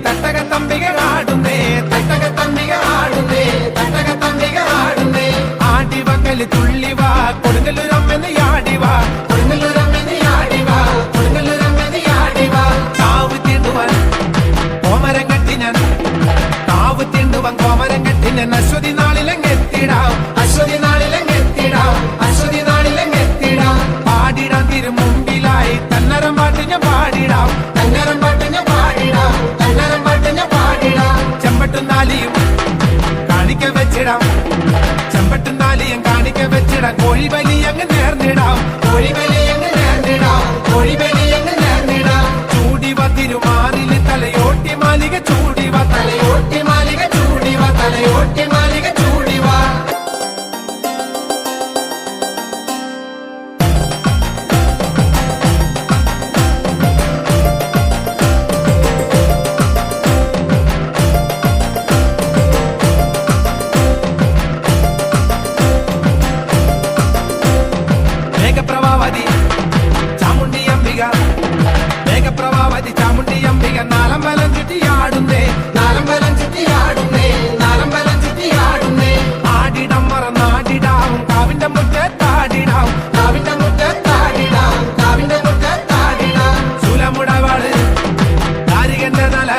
തട്ടക തമ്പിക ആടുന്നേ തട്ടക തമ്പിക ആടുന്നേ തട്ടക തമ്പിക ആടുന്നേ ആടി വക്കല് തുള്ളിവാ കൊടുങ്ങല്ലൂരമ്മന്ന് യാടിവാ കൊടുങ്ങല്ലൂരമ്മന്ന് യാടിവാ കൊടുങ്ങല്ലൂരമ്മന്ന് യാടിവാ കാവ് തീണ്ടുവാൻ കോമരം കെട്ടി ഞാൻ കാവ് തീണ്ടുവാൻ കോമരം കെട്ടി ഞാൻ അശ്വതി നാളിലെങ്ങെത്തിടാം അശ്വതി നാളിലെങ്ങെത്തിടാം അശ്വതി നാളിലെങ്ങെത്തിടാം പാടിടാൻ തിരു മുമ്പിലായി തന്നരം പാട്ട് ഞാൻ പാടിടാം തന്നരം പാട്ട് ഞാൻ പാടിടാം തന്നരം പാട്ട് ഞാൻ പാടിടാം ചെമ്പട്ടും നാലിയും കാണിക്ക വെച്ചിടാം ചെമ്പട്ടും നാലിയും കാണിക്ക വെച്ചിടാം കോഴിബലി അങ്ങ് നേർന്നിടാം കോഴിബലി അങ്ങ് നേർന്നിടാം കോഴിബലി അങ്ങ് നേർന്നിടാം ചൂടിവ തിരുമാറില് തലയോട്ടി മാലിക ചൂടിവ തലയോട്ടി മാലിക ചൂടിവ തലയോട്ടി മാലിക ചൂടിവ മേഘപ്രഭാവതി ചാമുണ്ടി അംബിക മേഘപ്രഭാവതി ചാമുണ്ടി അംബിക നാലമ്പലം ചുറ്റിയാടുന്നേ നാലമ്പലം ചുറ്റിയാടുന്നേ നാലമ്പലം ചുറ്റിയാടുന്നേ ആടിടം മറന്നാടിടാം കാവിന്റെ മുറ്റത്താടിടാം കാവിന്റെ മുറ്റത്താടിടാം കാവിന്റെ മുറ്റത്താടിടാം ശൂലമുടവാള് ദാരികന്റെ തല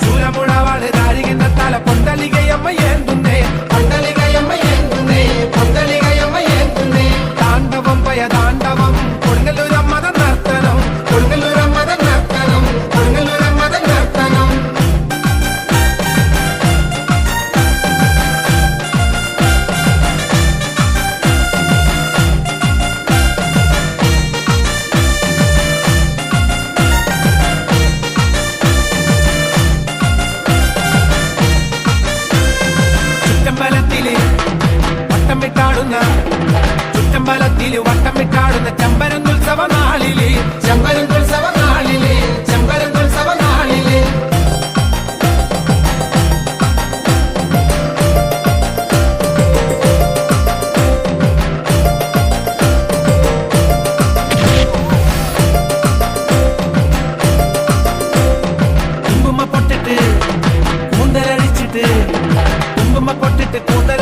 ശൂലമുടവാള് ദാരികന്റെ തല പൊന്തലികയമ്മ ഏന്തുന്നേ പൊന്തലികയമ്മ ഏന്തുന്നേ പൊന്തലികയമ്മ ഏന്തുന്നേ താണ്ഡവം പയ താണ്ഡവം കൊടുങ്ങല്ലൂരമ്മത നർത്തനം കൊടുങ്ങല്ലൂരമ്മത നർത്തനം കൊടുങ്ങല്ലൂരമ്മത നർത്തനം ചുറ്റമ്പലത്തില് വട്ടം വിട്ടാടുന്ന ചുറ്റമ്പലത്തില് വട്ടം വിട്ടാടുന്ന ചെമ്പരന്തുത്സവ നാളില് ചെമ്പരന്തുത്സവ നാളില് ചെമ്പരന്തുത്സവ നാളില് കുങ്കുമ പൊട്ടിട്ട് കൂന്തലഴിച്ചിട്ട് കുങ്കുമ പൊട്ടിട്ട് കൂന്തൽ